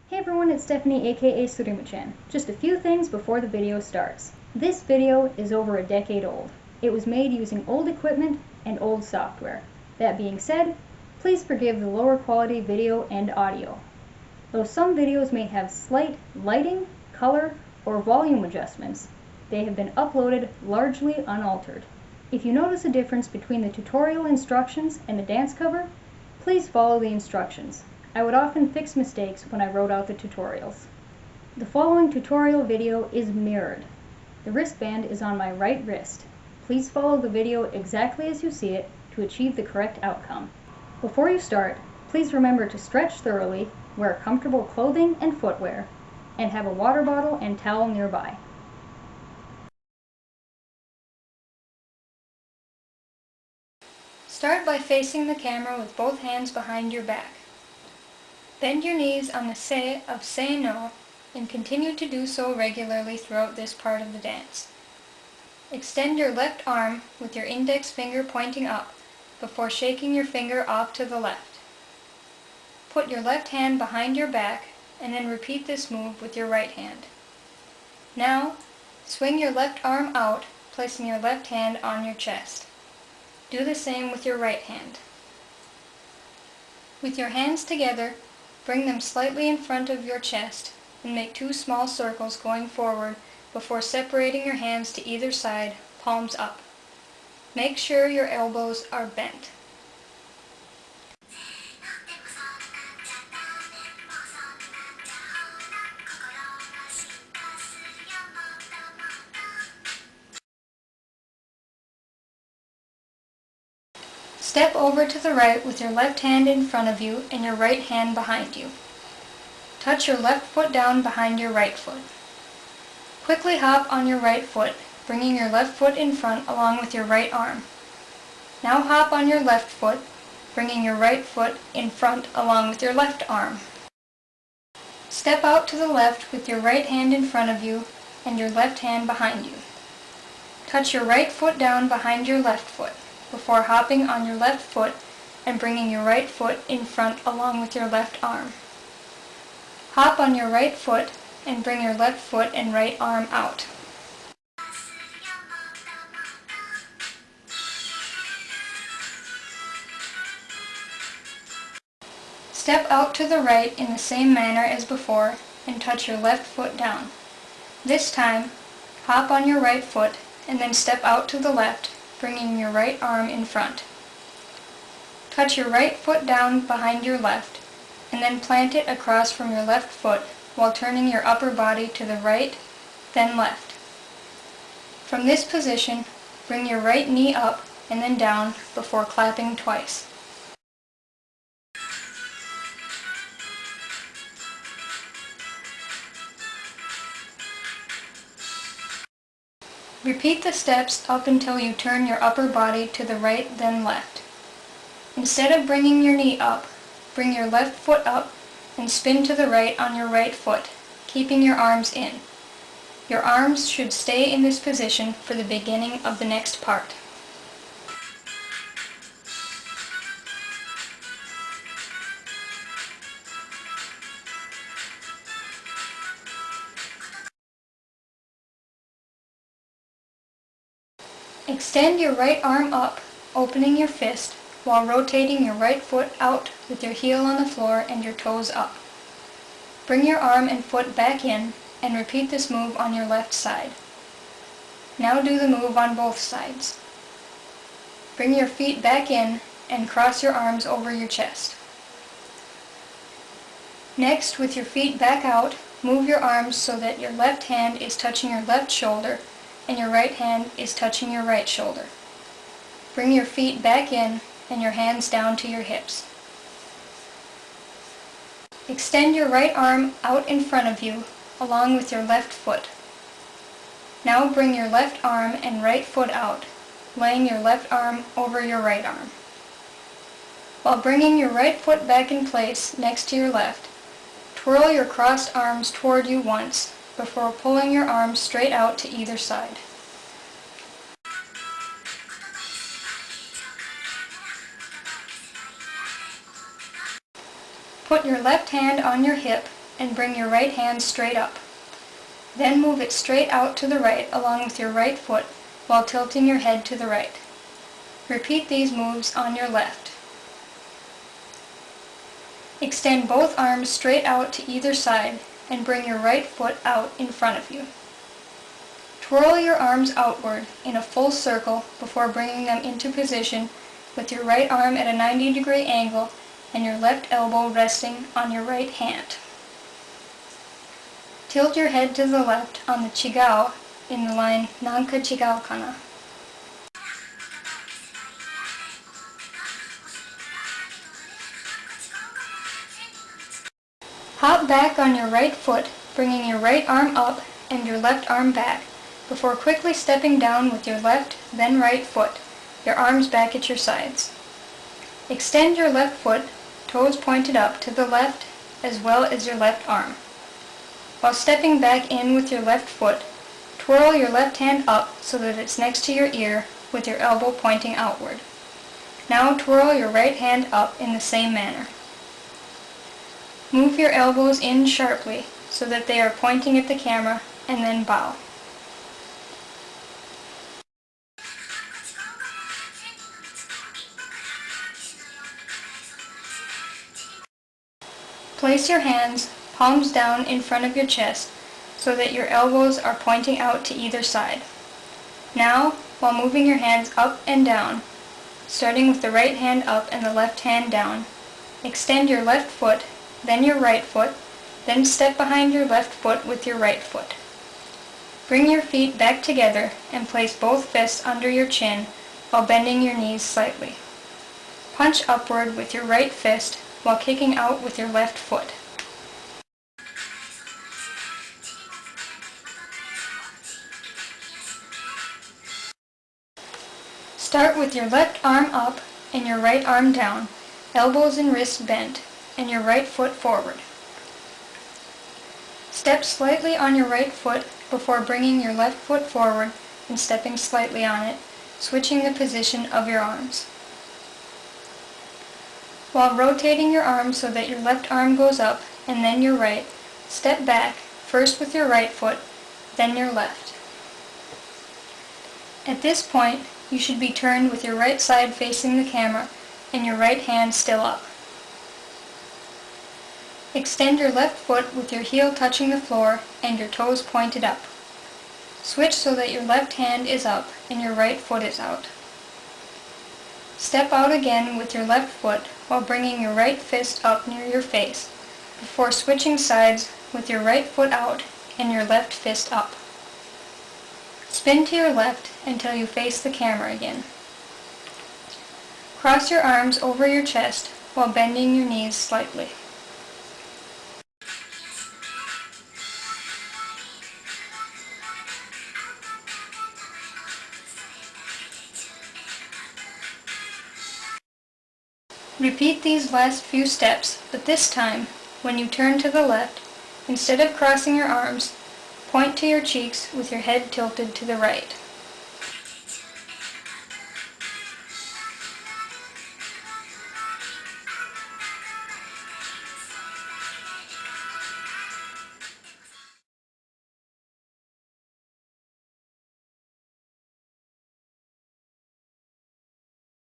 Hey everyone, it's Stephanie aka Surimuchan. Just a few things before the video starts. This video is over a decade old. It was made using old equipment and old software. That being said, please forgive the lower quality video and audio. Though some videos may have slight lighting, color, or volume adjustments, they have been uploaded largely unaltered. If you notice a difference between the tutorial instructions and the dance cover, please follow the instructions. I would often fix mistakes when I wrote out the tutorials. The following tutorial video is mirrored. The wristband is on my right wrist. Please follow the video exactly as you see it to achieve the correct outcome. Before you start, please remember to stretch thoroughly, wear comfortable clothing and footwear, and have a water bottle and towel nearby. Start by facing the camera with both hands behind your back. Bend your knees on the say of say no and continue to do so regularly throughout this part of the dance. Extend your left arm with your index finger pointing up before shaking your finger off to the left. Put your left hand behind your back and then repeat this move with your right hand. Now, swing your left arm out, placing your left hand on your chest. Do the same with your right hand. With your hands together, bring them slightly in front of your chest and make 2 small circles going forward before separating your hands to either side, palms up. Make sure your elbows are bent. Step over to the right with your left hand in front of you and your right hand behind you. Touch your left foot down behind your right foot. Quickly hop on your right foot, bringing your left foot in front along with your right arm. Now hop on your left foot, bringing your right foot in front along with your left arm. Step out to the left with your right hand in front of you and your left hand behind you. Touch your right foot down behind your left foot, before hopping on your left foot and bringing your right foot in front along with your left arm. Hop on your right foot and bring your left foot and right arm out. Step out to the right in the same manner as before and touch your left foot down. This time, hop on your right foot and then step out to the left, bringing your right arm in front. Touch your right foot down behind your left, and then plant it across from your left foot while turning your upper body to the right, then left. From this position, bring your right knee up and then down before clapping twice. Repeat the steps up until you turn your upper body to the right, then left. Instead of bringing your knee up, bring your left foot up and spin to the right on your right foot, keeping your arms in. Your arms should stay in this position for the beginning of the next part. Extend your right arm up, opening your fist, while rotating your right foot out with your heel on the floor and your toes up. Bring your arm and foot back in and repeat this move on your left side. Now do the move on both sides. Bring your feet back in and cross your arms over your chest. Next, with your feet back out, move your arms so that your left hand is touching your left shoulder and your right hand is touching your right shoulder. Bring your feet back in and your hands down to your hips. Extend your right arm out in front of you along with your left foot. Now bring your left arm and right foot out, laying your left arm over your right arm. While bringing your right foot back in place next to your left, twirl your crossed arms toward you once before pulling your arms straight out to either side. Put your left hand on your hip and bring your right hand straight up. Then move it straight out to the right along with your right foot while tilting your head to the right. Repeat these moves on your left. Extend both arms straight out to either side and bring your right foot out in front of you. Twirl your arms outward in a full circle before bringing them into position with your right arm at a 90-degree angle and your left elbow resting on your right hand. Tilt your head to the left on the chigao in the line Nanka chigao kana. Hop back on your right foot, bringing your right arm up and your left arm back, before quickly stepping down with your left, then right foot, your arms back at your sides. Extend your left foot, toes pointed up to the left, as well as your left arm. While stepping back in with your left foot, twirl your left hand up so that it's next to your ear with your elbow pointing outward. Now twirl your right hand up in the same manner. Move your elbows in sharply so that they are pointing at the camera and then bow. Place your hands, palms down in front of your chest so that your elbows are pointing out to either side. Now, while moving your hands up and down, starting with the right hand up and the left hand down, extend your left foot, then your right foot, then step behind your left foot with your right foot. Bring your feet back together and place both fists under your chin while bending your knees slightly. Punch upward with your right fist while kicking out with your left foot. Start with your left arm up and your right arm down, elbows and wrists bent, and your right foot forward. Step slightly on your right foot before bringing your left foot forward and stepping slightly on it, switching the position of your arms. While rotating your arm so that your left arm goes up and then your right, step back, first with your right foot, then your left. At this point, you should be turned with your right side facing the camera and your right hand still up. Extend your left foot with your heel touching the floor and your toes pointed up. Switch so that your left hand is up and your right foot is out. Step out again with your left foot while bringing your right fist up near your face, before switching sides with your right foot out and your left fist up. Spin to your left until you face the camera again. Cross your arms over your chest while bending your knees slightly. Repeat these last few steps, but this time, when you turn to the left, instead of crossing your arms, point to your cheeks with your head tilted to the right.